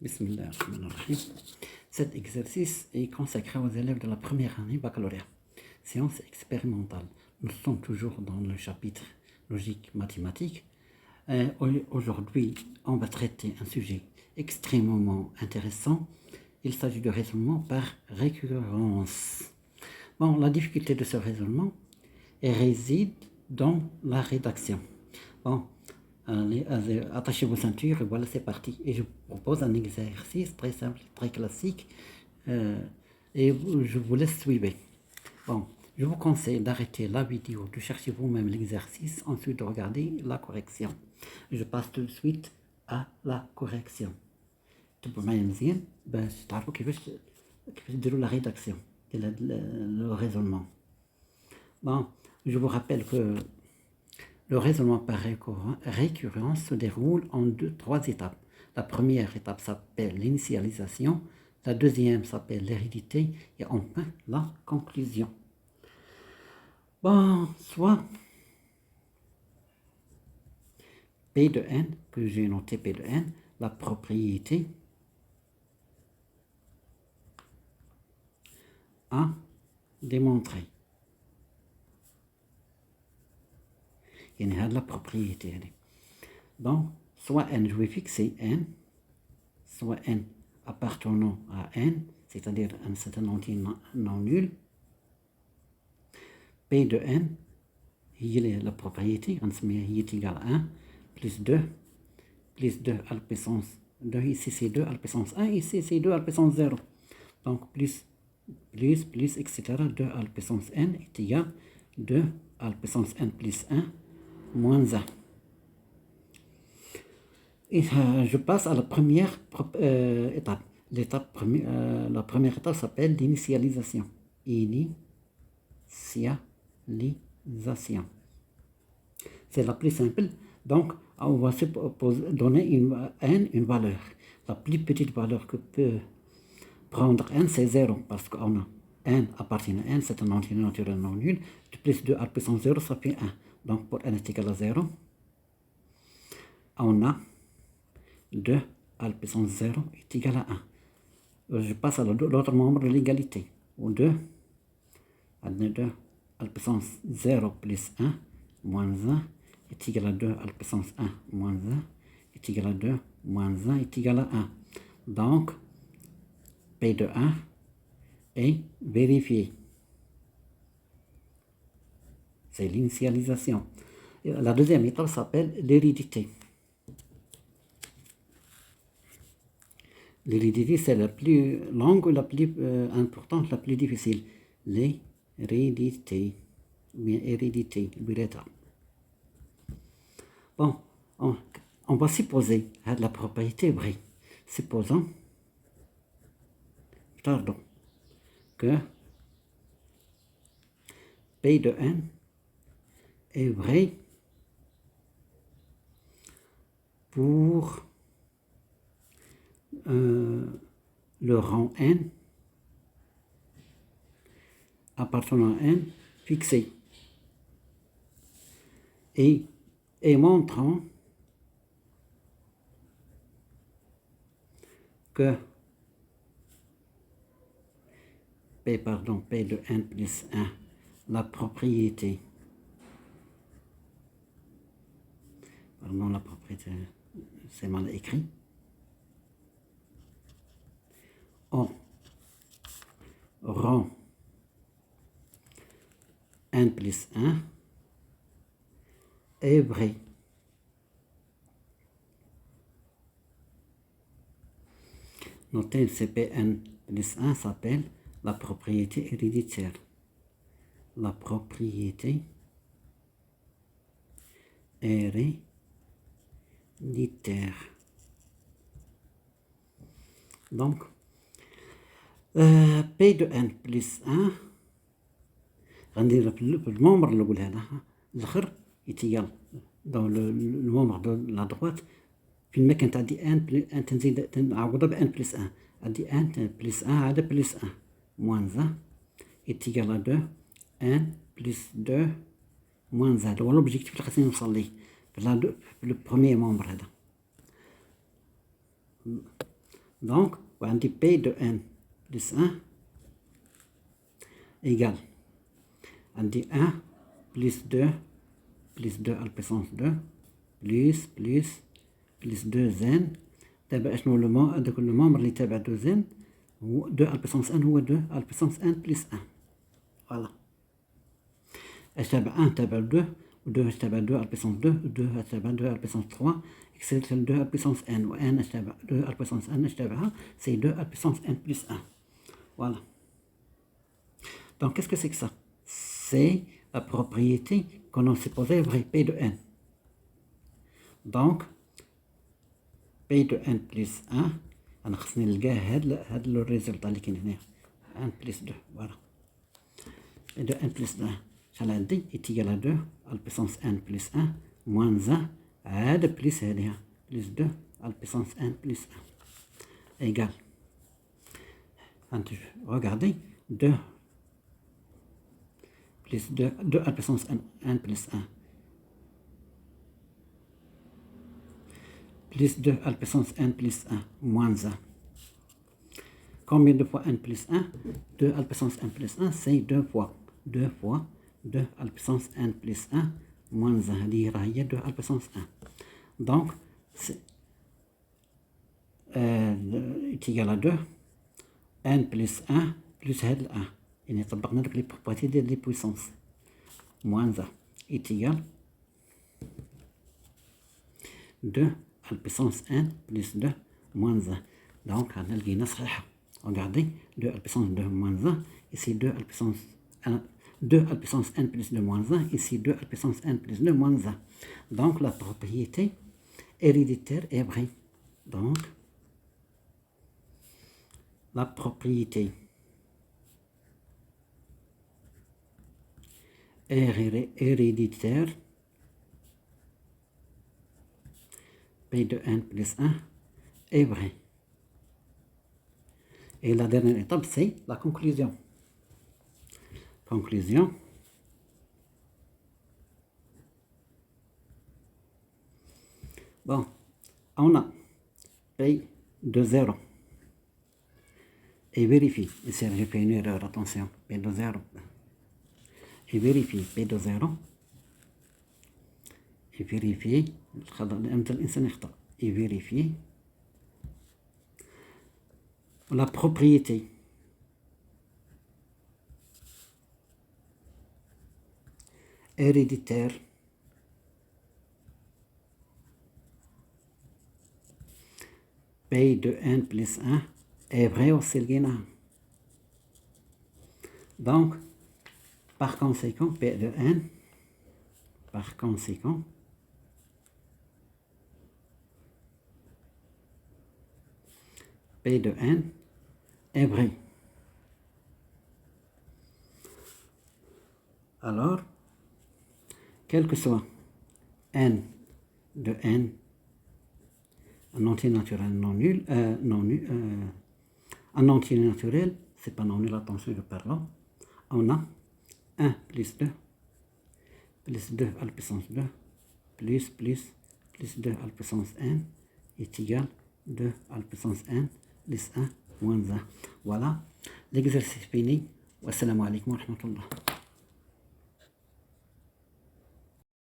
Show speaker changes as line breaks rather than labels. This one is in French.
Bismillah ar-Rahman ar-Rahim. Cet exercice est consacré aux élèves de la première année baccalauréat. Séance expérimentale. Nous sommes toujours dans le chapitre logique mathématique. Aujourd'hui, on va traiter un sujet extrêmement intéressant. Il s'agit de raisonnement par récurrence. Bon, la difficulté de ce raisonnement réside dans la rédaction. Bon, allez, attachez vos ceintures et voilà, c'est parti. Et je vous propose un exercice très simple, très classique, et je vous laisse suivre. Bon, je vous conseille d'arrêter la vidéo, de chercher vous-même l'exercice, ensuite de regarder la correction. Je passe tout de suite à la correction. تبقوا معايا مزيان باش تعرفوا كيفاش ديروا la rédaction et le raisonnement. Bon, je vous rappelle que le raisonnement par récurrence se déroule en trois étapes. La première étape s'appelle l'initialisation, la deuxième s'appelle l'hérédité et enfin la conclusion. Bon, soit P de n, que j'ai noté P de n, la propriété à démontrer. Il y a de la propriété. Donc, soit n, je vais fixer n, soit n appartenant à n, c'est-à-dire un certain entier non nul. P de n, il est la propriété, il est égal à 1, plus 2 à la puissance 2, ici c'est 2 à la puissance 1, ici c'est 2 à la puissance 0. Donc, plus, etc. 2 à la puissance n est égal à 2 à la puissance n plus 1 moins 1. Et je passe à la première étape. La première étape s'appelle l'initialisation. Initialisation. C'est la plus simple. Donc, on va se donner une valeur. La plus petite valeur que peut prendre n, c'est 0, parce qu'on a n appartient à n, c'est un entier naturel non nul. Plus 2 à la puissance 0, ça fait 1. Donc, pour n est égal à 0, on a 2 à la puissance 0 est égal à 1. Je passe à l'autre membre de l'égalité. 2 à la puissance 0 plus 1 moins 1 est égal à 2 à la puissance 1 moins 1 est égal à 2 moins 1 est égal à 1. Donc, P de 1 est vérifié. C'est l'initialisation. La deuxième étape s'appelle l'hérédité. L'hérédité, c'est la plus longue, la plus importante, la plus difficile. L'hérédité. Bien, hérédité, l'hérédité. Bon, on va supposer la propriété vraie. Supposons, que P de n est vrai pour le rang n appartenant à n fixé et montrant que P de n plus 1, la propriété, la propriété, c'est mal écrit, en rang n plus 1 est vrai. Notez, CPn plus 1 s'appelle la propriété héréditaire. La propriété héréditaire. Donc, P de n plus 1, le membre est égal dans le membre de la droite. في المكان تاع دي ان تنزيد تنعوضها بان بلس 1 ادي ان بلس 1 هذا بلس 1 موان 1 est égal à 2 1 plus 2 moins 1. هذا هو لوبجيكتيف اللي خاصني نوصل ليه في لو بروميير مومبر هذا. Donc, on dit P de n plus 1 égale, on dit 1 plus 2 à la puissance 2 plus 2n. تابع شنو هذاك الممبر اللي تابع 2n هو 2 على البيسونس n هو 2 على البيسونس n بلس 1. فوالا. اش تابع 1 تابع 2 و 2 اش تابع 2 على البيسونس 2 و 2 اش تابع 2 على البيسونس 3 اكسلت 2 على البيسونس n و n اش تابع 2 على البيسونس n اش تابعها سي 2 على البيسونس n بلس 1. Voilà. Donc qu'est-ce que c'est que ça? C'est la propriété qu'on a supposée vraie, P de n. Donc P de n plus 1 انا خصني نلقاه هاد لو ريزولطا اللي كاين هنا 1 plus 2. Voilà. P de n plus 2 شحال عندي est égal à 2 à la puissance n plus 1 moins 1 عاد بليس هاديها plus 2 à la puissance n plus 1 égal. Regardez 2 plus 2 à la puissance n plus 1 plus 2 à la puissance n plus 1 moins 1. Combien de fois n plus 1? 2 à la puissance n plus 1 c'est 2 fois 2 à la puissance n plus 1 moins 1 هذه راهي 2 à la puissance 1. Donc c'est égal à 2 n plus 1 plus هاد ال 1 يعني طبقنا لك لي بروبرتي ديال لي بويسونس moins 1 est égal 2 à la puissance n plus 2 moins 1. Donc هنا لقينا صحيحة. Regardez 2 à la puissance 2 moins 1 ici 2 à la puissance 1 2 à la puissance n plus 2 moins 1 ici 2 à la puissance n plus 2 moins 1. Donc la propriété héréditaire est vraie. Donc la propriété héréditaire P de n plus 1 est vrai. Et la dernière étape, c'est la conclusion. Conclusion. Bon, on a P de 0. Et vérifie. Ici, j'ai fait une erreur, attention. P de 0. Et vérifie P de 0. Et vérifie. Et vérifie la propriété héréditaire P de n plus 1 est vrai aussi le gain. Donc par conséquent P de n par conséquent P de n est vrai. Alors, quel que soit n de n, un entier naturel non nul, un entier naturel, c'est pas non nul, attention, je parle là, on a 1 plus 2 à la puissance 2 plus 2 à la puissance n est égal 2 à la puissance n plus 1 moins 1. Voilà, l'exercice fini. Wassalamu alaikum wa rahmatullah.